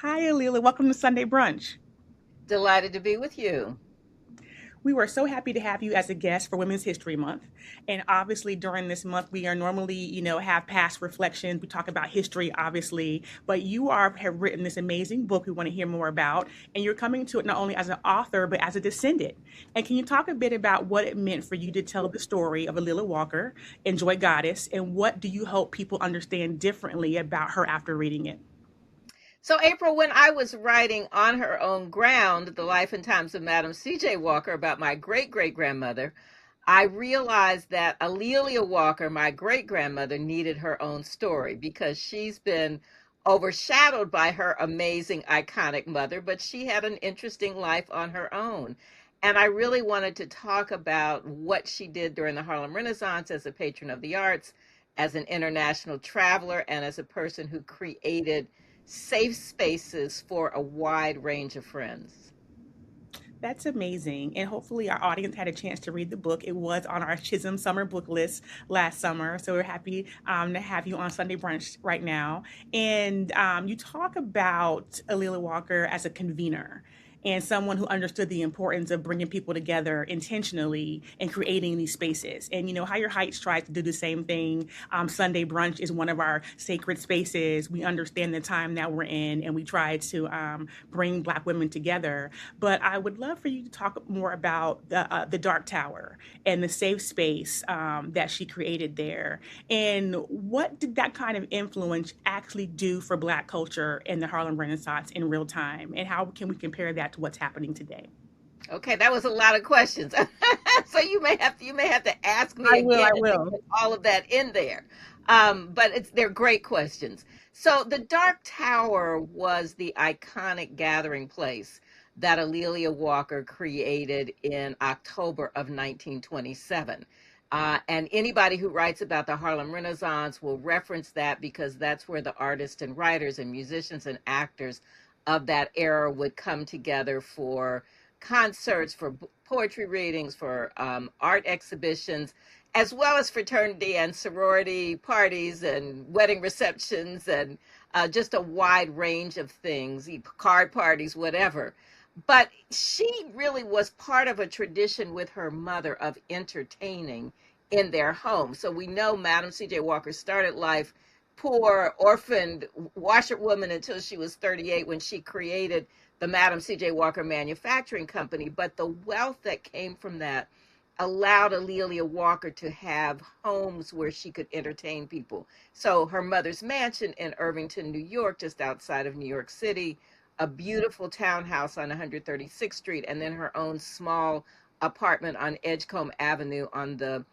Hi, Alila. Welcome to Sunday Brunch. Delighted to be with you. We were so happy to have you as a guest for Women's History Month. And obviously, during this month, we are normally, have past reflections. We talk about history, obviously, but have written this amazing book we want to hear more about. And you're coming to it not only as an author, but as a descendant. And can you talk a bit about what it meant for you to tell the story of Alila Walker and Joy Goddess? And what do you hope people understand differently about her after reading it? So, April, when I was writing On Her Own Ground, The Life and Times of Madam C.J. Walker about my great great grandmother, I realized that Alelia Walker, my great grandmother, needed her own story because she's been overshadowed by her amazing, iconic mother, but she had an interesting life on her own. And I really wanted to talk about what she did during the Harlem Renaissance as a patron of the arts, as an international traveler, and as a person who created safe spaces for a wide range of friends. That's amazing. And hopefully, our audience had a chance to read the book. It was on our Chisholm summer book list last summer. So we're happy to have you on Sunday Brunch right now. And you talk about Alila Walker as a convener and someone who understood the importance of bringing people together intentionally and creating these spaces. And Higher Heights tries to do the same thing. Sunday Brunch is one of our sacred spaces. We understand the time that we're in, and we try to bring Black women together. But I would love for you to talk more about the Dark Tower and the safe space that she created there. And what did that kind of influence actually do for Black culture in the Harlem Renaissance in real time? And how can we compare that to what's happening today? Okay, that was a lot of questions. So you may have to ask me I will. I again to will. get all of that in there. But they're great questions. So the Dark Tower was the iconic gathering place that Alelia Walker created in October of 1927. And anybody who writes about the Harlem Renaissance will reference that because that's where the artists and writers and musicians and actors of that era would come together for concerts, for poetry readings, for art exhibitions, as well as fraternity and sorority parties and wedding receptions and just a wide range of things, card parties, whatever. But she really was part of a tradition with her mother of entertaining in their home. So we know Madam C.J. Walker started life poor, orphaned washerwoman until she was 38 when she created the Madam C.J. Walker Manufacturing Company. But the wealth that came from that allowed Alelia Walker to have homes where she could entertain people. So her mother's mansion in Irvington, New York, just outside of New York City, a beautiful townhouse on 136th Street, and then her own small apartment on Edgecombe Avenue on the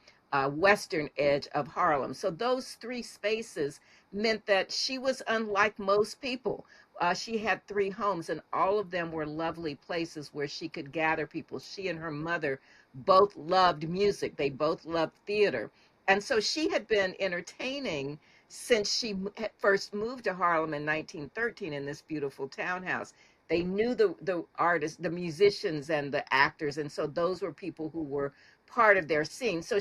western edge of Harlem. So those three spaces meant that she was unlike most people. She had three homes, and all of them were lovely places where she could gather people. She and her mother both loved music, they both loved theater. And so she had been entertaining since she had first moved to Harlem in 1913 in this beautiful townhouse. They knew the artists, the musicians, and the actors. And so those were people who were part of their scene. So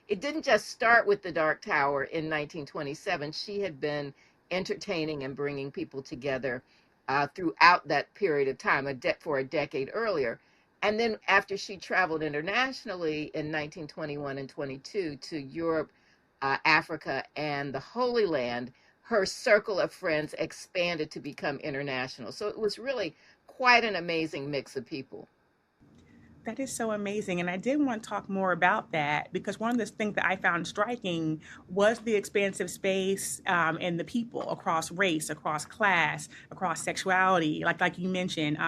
it didn't just start with the Dark Tower in 1927. She had been entertaining and bringing people together throughout that period of time, for a decade earlier. And then after she traveled internationally in 1921 and 22 to Europe, Africa, and the Holy Land, her circle of friends expanded to become international. So it was really quite an amazing mix of people. That is so amazing. And I did want to talk more about that because one of the things that I found striking was the expansive space and the people across race, across class, across sexuality, like you mentioned,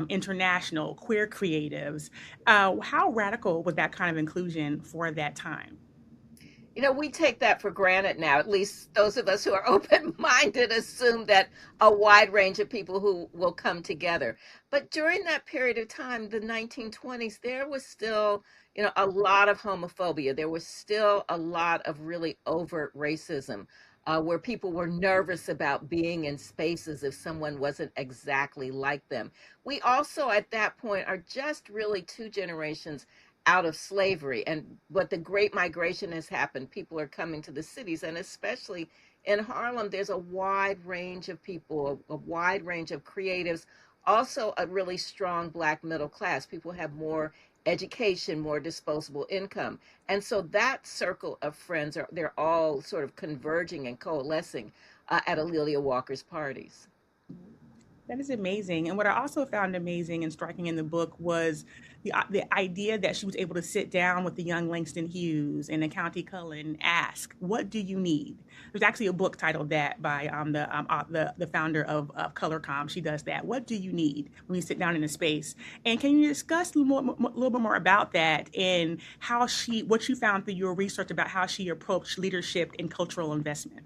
international, queer creatives. How radical was that kind of inclusion for that time? We take that for granted now. At least those of us who are open minded assume that a wide range of people who will come together. But during that period of time, the 1920s, there was still, a lot of homophobia. There was still a lot of really overt racism. Where people were nervous about being in spaces if someone wasn't exactly like them. We also, at that point, are just really two generations out of slavery. And but the great migration has happened. People are coming to the cities, and especially in Harlem, there's a wide range of people, a wide range of creatives, also a really strong Black middle class. People have more education, more disposable income. And so that circle of friends are they're all sort of converging and coalescing at A'Lelia Walker's parties. That is amazing. And what I also found amazing and striking in the book was the idea that she was able to sit down with the young Langston Hughes and the County Cullen and ask, "What do you need?" There's actually a book titled that by the founder of ColorCom. She does that. What do you need when you sit down in a space? And can you discuss little bit more about that and how what you found through your research about how she approached leadership and cultural investment?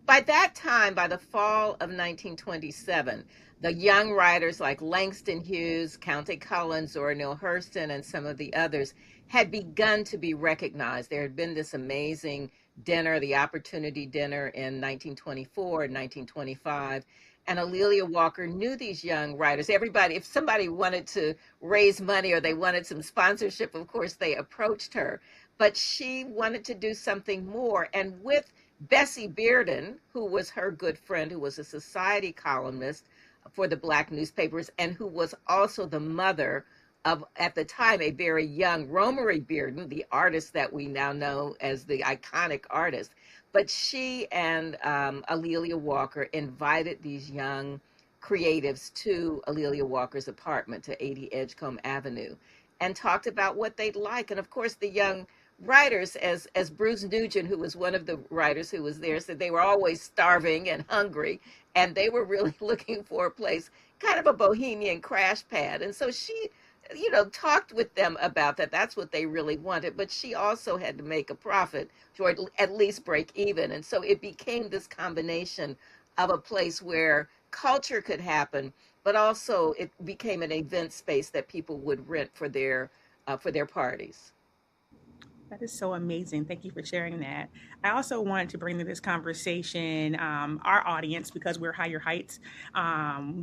By that time, by the fall of 1927, the young writers like Langston Hughes, Countee Cullen, Zora Neale Hurston, and some of the others had begun to be recognized. There had been this amazing dinner, the Opportunity Dinner in 1924 and 1925. And A'Lelia Walker knew these young writers. Everybody, if somebody wanted to raise money or they wanted some sponsorship, of course, they approached her. But she wanted to do something more. And with Bessie Bearden, who was her good friend, who was a society columnist for the Black newspapers, and who was also the mother of, at the time, a very young Romery Bearden, the artist that we now know as the iconic artist. But she and A'Lelia Walker invited these young creatives to A'Lelia Walker's apartment to 80 Edgecombe Avenue and talked about what they'd like. And of course, the young writers, as Bruce Nugent, who was one of the writers who was there, said they were always starving and hungry, and they were really looking for a place, kind of a bohemian crash pad. And so she, talked with them about that. That's what they really wanted. But she also had to make a profit, or at least break even. And so it became this combination of a place where culture could happen, but also it became an event space that people would rent for their parties. That is so amazing. Thank you for sharing that. I also wanted to bring to this conversation our audience because we're higher heights.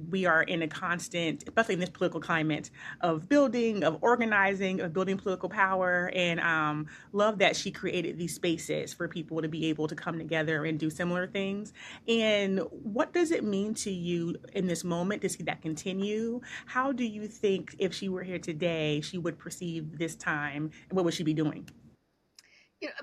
We are in a constant, especially in this political climate, of building, of organizing, of building political power, and love that she created these spaces for people to be able to come together and do similar things. And what does it mean to you in this moment to see that continue? How do you think if she were here today, she would perceive this time, and what would she be doing?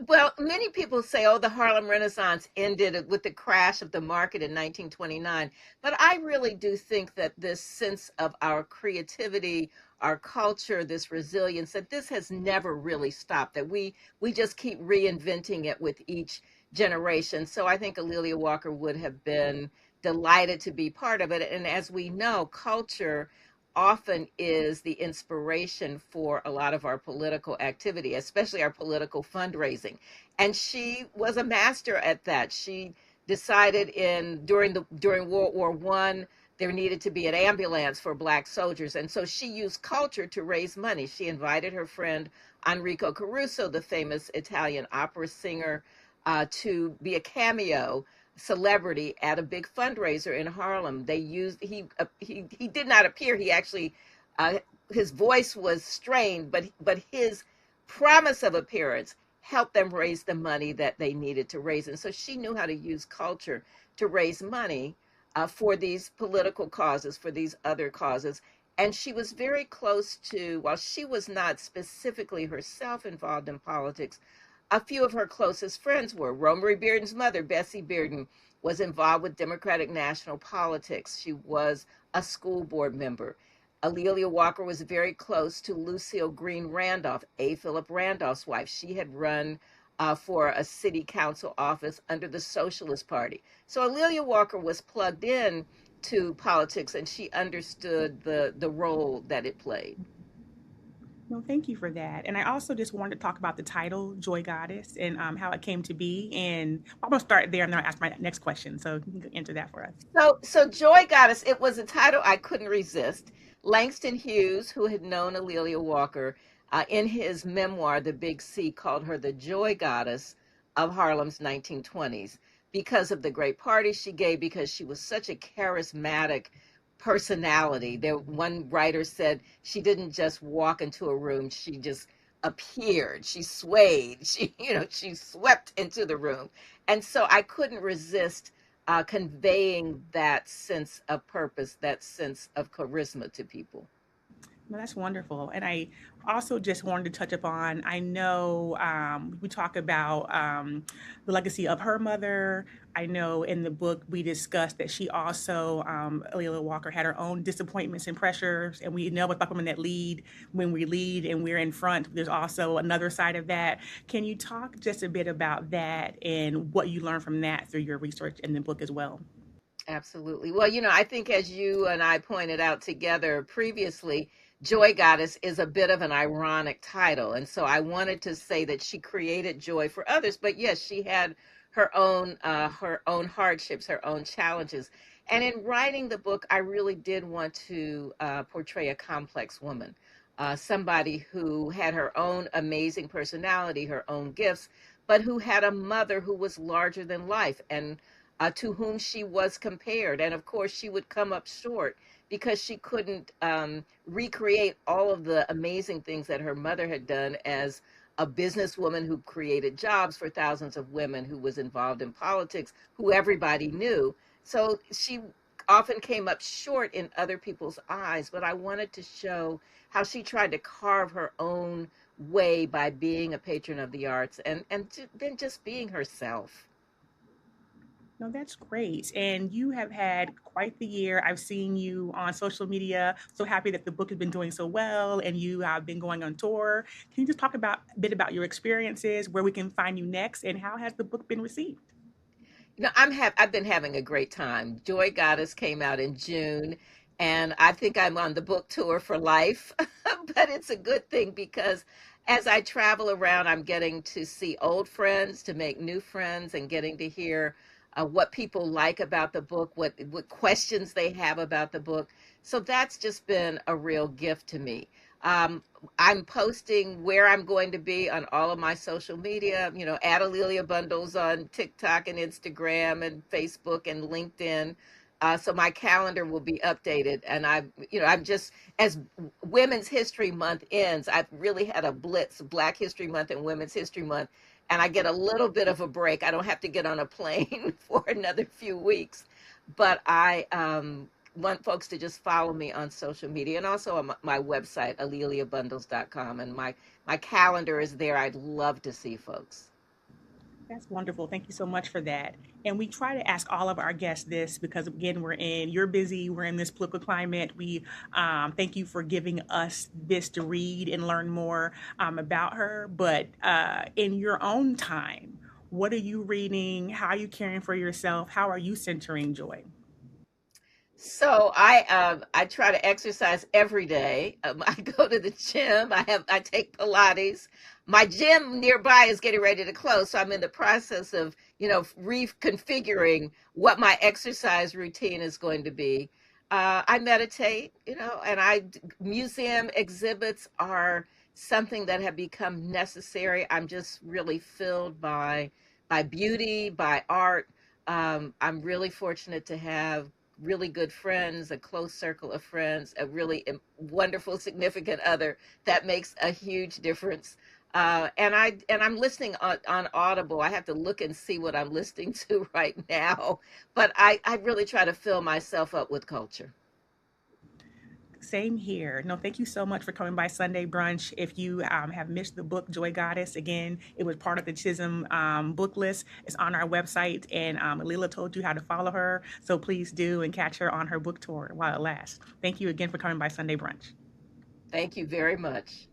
Well, many people say, oh, the Harlem Renaissance ended with the crash of the market in 1929. But I really do think that this sense of our creativity, our culture, this resilience, that this has never really stopped, that we just keep reinventing it with each generation. So I think A'Lelia Walker would have been delighted to be part of it. And as we know, culture often is the inspiration for a lot of our political activity, especially our political fundraising. And she was a master at that. She decided during World War I there needed to be an ambulance for Black soldiers, and so she used culture to raise money. She invited her friend Enrico Caruso, the famous Italian opera singer, to be a cameo celebrity at a big fundraiser in Harlem. They used he did not appear. He actually uh, his voice was strained, but his promise of appearance helped them raise the money that they needed to raise. And so she knew how to use culture to raise money for these political causes, for these other causes. And she was very close to, while she was not specifically herself involved in politics, a few of her closest friends were. Romery Bearden's mother, Bessie Bearden, was involved with Democratic national politics. She was a school board member. A'Lelia Walker was very close to Lucille Green Randolph, A. Philip Randolph's wife. She had run for a city council office under the Socialist Party. So A'Lelia Walker was plugged in to politics, and she understood the role that it played. No, thank you for that. And I also just wanted to talk about the title, Joy Goddess, and how it came to be. And I'm going to start there and then I'll ask my next question. So you can answer that for us. So Joy Goddess, it was a title I couldn't resist. Langston Hughes, who had known A'Lelia Walker, in his memoir, The Big C, called her the Joy Goddess of Harlem's 1920s because of the great parties she gave, because she was such a charismatic personality. There, one writer said she didn't just walk into a room; she just appeared, she swayed, she swept into the room. And so I couldn't resist conveying that sense of purpose, that sense of charisma to people. Well, that's wonderful. And I also just wanted to touch upon, I know we talk about the legacy of her mother. I know in the book we discussed that she also, Leila Walker, had her own disappointments and pressures. And we know with black women that lead, when we lead and we're in front, there's also another side of that. Can you talk just a bit about that and what you learned from that through your research in the book as well? Absolutely. Well, I think as you and I pointed out together previously, Joy Goddess is a bit of an ironic title. And so I wanted to say that she created joy for others, but yes, she had her own hardships, her own challenges. And in writing the book, I really did want to portray a complex woman, somebody who had her own amazing personality, her own gifts, but who had a mother who was larger than life, and to whom she was compared. And of course, she would come up short because she couldn't recreate all of the amazing things that her mother had done as a businesswoman who created jobs for thousands of women, who was involved in politics, who everybody knew. So she often came up short in other people's eyes. But I wanted to show how she tried to carve her own way by being a patron of the arts, and then just being herself. No, that's great. And you have had quite the year. I've seen you on social media. So happy that the book has been doing so well and you have been going on tour. Can you just talk about a bit about your experiences, where we can find you next, and how has the book been received? I've been having a great time. Joy Goddess came out in June, and I think I'm on the book tour for life. But it's a good thing because as I travel around, I'm getting to see old friends, to make new friends, and getting to hear what people like about the book, what questions they have about the book. So that's just been a real gift to me. Um, I'm posting where I'm going to be on all of my social media, at Adelia Bundles on TikTok and Instagram and Facebook and LinkedIn. So my calendar will be updated. And I'm just, as Women's History Month ends, I've really had a blitz, Black History Month and Women's History Month. And I get a little bit of a break. I don't have to get on a plane for another few weeks. But I want folks to just follow me on social media and also on my website, aleliabundles.com. And my calendar is there. I'd love to see folks. That's wonderful. Thank you so much for that. And we try to ask all of our guests this because, again, you're busy, we're in this political climate. We thank you for giving us this to read and learn more about her. But in your own time, what are you reading? How are you caring for yourself? How are you centering joy? So I try to exercise every day. I go to the gym. I take Pilates. My gym nearby is getting ready to close, so I'm in the process of reconfiguring what my exercise routine is going to be. I meditate, and museum exhibits are something that have become necessary. I'm just really filled by beauty, by art. I'm really fortunate to have really good friends, a close circle of friends, a really wonderful significant other that makes a huge difference. And I'm listening on Audible. I have to look and see what I'm listening to right now, but I really try to fill myself up with culture. Same here. No, thank you so much for coming by Sunday Brunch. If you have missed the book Joy Goddess, again, it was part of the Chisholm book list. It's on our website, and Leela told you how to follow her. So please do and catch her on her book tour while it lasts. Thank you again for coming by Sunday Brunch. Thank you very much.